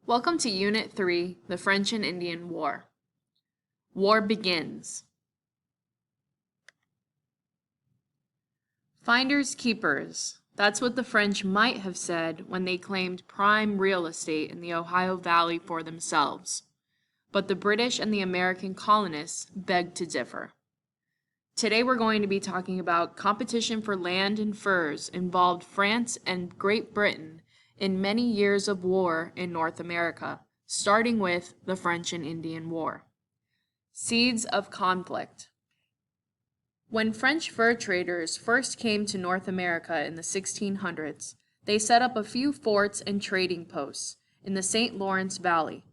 Welcome to Unit 3, the French and Indian War. War begins. Finders keepers. That's what the French might have said when they claimed prime real estate in the Ohio Valley for themselves. But the British and the American colonists begged to differ. Today we're going to be talking about competition for land and furs involved France and Great Britain in many years of war in North America, starting with the French and Indian War. Seeds of conflict. When French fur traders first came to North America in the 1600s, they set up a few forts and trading posts in the St. Lawrence Valley.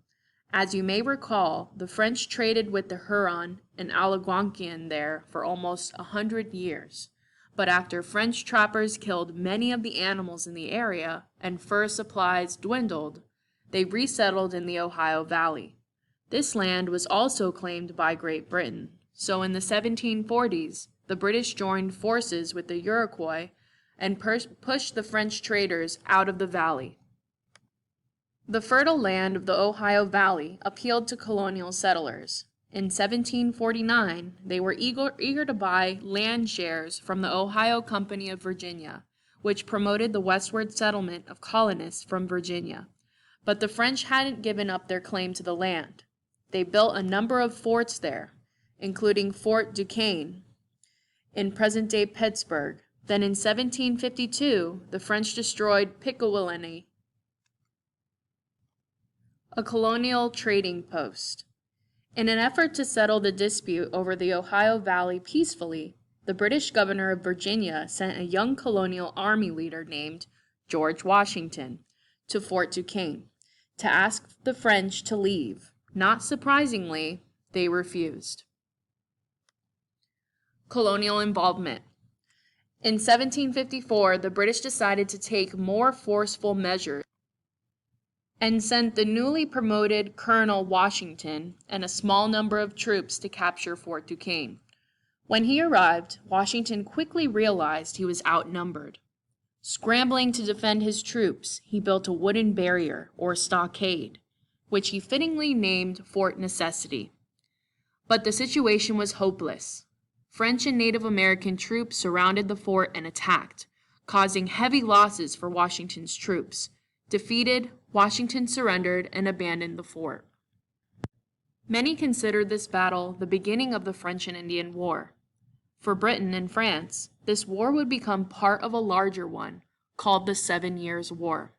As you may recall, the French traded with the Huron and Algonquian there for almost 100 years. But after French trappers killed many of the animals in the area and fur supplies dwindled, they resettled in the Ohio Valley. This land was also claimed by Great Britain, so in the 1740s, the British joined forces with the Iroquois and pushed the French traders out of the valley. The fertile land of the Ohio Valley appealed to colonial settlers. In 1749, they were eager to buy land shares from the Ohio Company of Virginia, which promoted the westward settlement of colonists from Virginia. But the French hadn't given up their claim to the land. They built a number of forts there, including Fort Duquesne in present-day Pittsburgh. Then in 1752, the French destroyed Pickawillany, a colonial trading post. In an effort to settle the dispute over the Ohio Valley peacefully, the British governor of Virginia sent a young colonial army leader named George Washington to Fort Duquesne to ask the French to leave. Not surprisingly, they refused. Colonial involvement. In 1754, the British decided to take more forceful measures and sent the newly promoted Colonel Washington and a small number of troops to capture Fort Duquesne. When he arrived, Washington quickly realized he was outnumbered. Scrambling to defend his troops, he built a wooden barrier, or stockade, which he fittingly named Fort Necessity. But the situation was hopeless. French and Native American troops surrounded the fort and attacked, causing heavy losses for Washington's troops. Defeated, Washington surrendered and abandoned the fort. Many considered this battle the beginning of the French and Indian War. For Britain and France, this war would become part of a larger one called the 7 Years' War.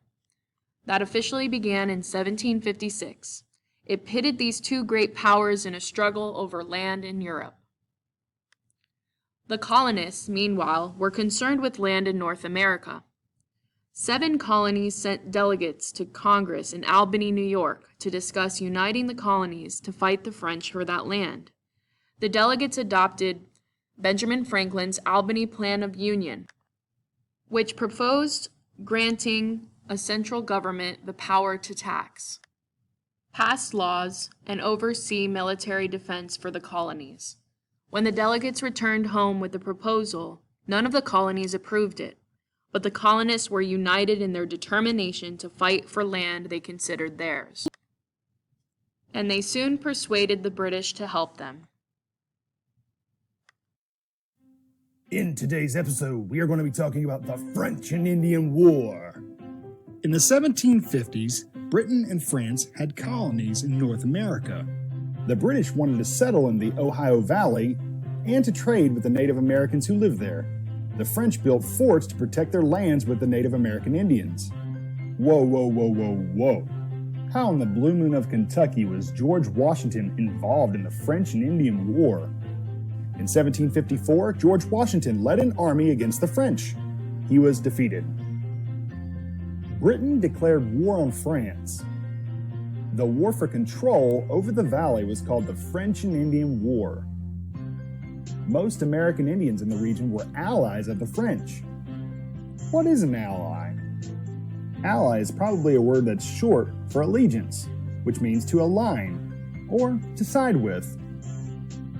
That officially began in 1756. It pitted these two great powers in a struggle over land in Europe. The colonists, meanwhile, were concerned with land in North America. 7 colonies sent delegates to Congress in Albany, New York, to discuss uniting the colonies to fight the French for that land. The delegates adopted Benjamin Franklin's Albany Plan of Union, which proposed granting a central government the power to tax, pass laws, and oversee military defense for the colonies. When the delegates returned home with the proposal, none of the colonies approved it. But the colonists were united in their determination to fight for land they considered theirs. And they soon persuaded the British to help them. In today's episode, we are going to be talking about the French and Indian War. In the 1750s, Britain and France had colonies in North America. The British wanted to settle in the Ohio Valley and to trade with the Native Americans who lived there. The French built forts to protect their lands with the Native American Indians. Whoa. How in the blue moon of Kentucky was George Washington involved in the French and Indian War? In 1754, George Washington led an army against the French. He was defeated. Britain declared war on France. The war for control over the valley was called the French and Indian War. Most American Indians in the region were allies of the French. What is an ally? Ally is probably a word that's short for allegiance, which means to align or to side with.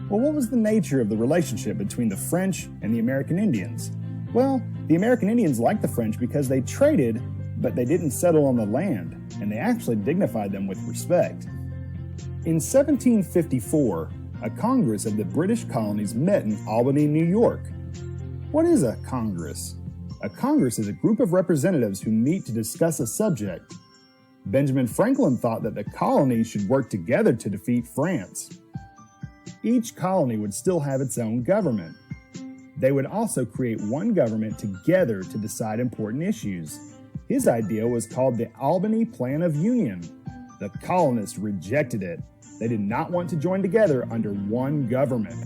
Well, what was the nature of the relationship between the French and the American Indians? Well, the American Indians liked the French because they traded, but they didn't settle on the land. and they actually dignified them with respect. In 1754, a Congress of the British colonies met in Albany, New York. What is a Congress? A Congress is a group of representatives who meet to discuss a subject. Benjamin Franklin thought that the colonies should work together to defeat France. Each colony would still have its own government. They would also create one government together to decide important issues. His idea was called the Albany Plan of Union. The colonists rejected it. They did not want to join together under one government.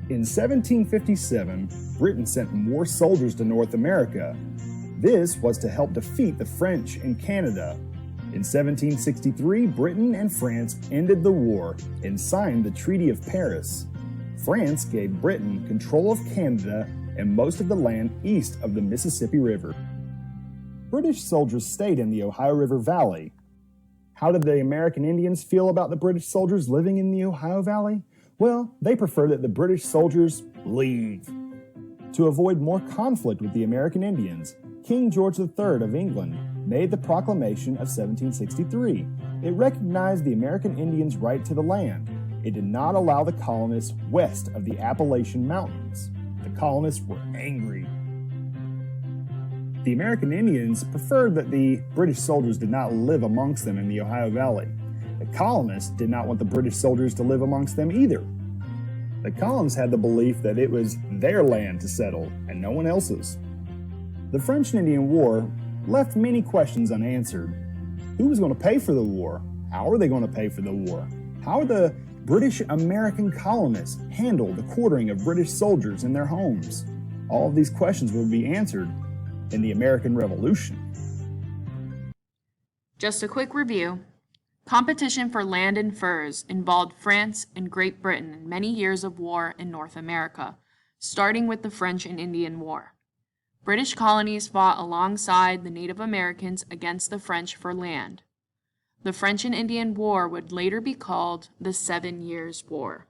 In 1757, Britain sent more soldiers to North America. This was to help defeat the French in Canada. In 1763, Britain and France ended the war and signed the Treaty of Paris. France gave Britain control of Canada and most of the land east of the Mississippi River. British soldiers stayed in the Ohio River Valley. How did the American Indians feel about the British soldiers living in the Ohio Valley? Well, they preferred that the British soldiers leave. To avoid more conflict with the American Indians, King George III of England made the Proclamation of 1763. It recognized the American Indians' right to the land. It did not allow the colonists west of the Appalachian Mountains. The colonists were angry. The American Indians preferred that the British soldiers did not live amongst them in the Ohio Valley. The colonists did not want the British soldiers to live amongst them either. The colonists had the belief that it was their land to settle and no one else's. The French and Indian War left many questions unanswered. Who was going to pay for the war? How are they going to pay for the war? How are the British American colonists handle the quartering of British soldiers in their homes? All of these questions will be answered in the American Revolution. Just a quick review. Competition for land and furs involved France and Great Britain in many years of war in North America, starting with the French and Indian War. British colonies fought alongside the Native Americans against the French for land. The French and Indian War would later be called the 7 Years' War.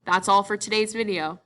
That's all for today's video.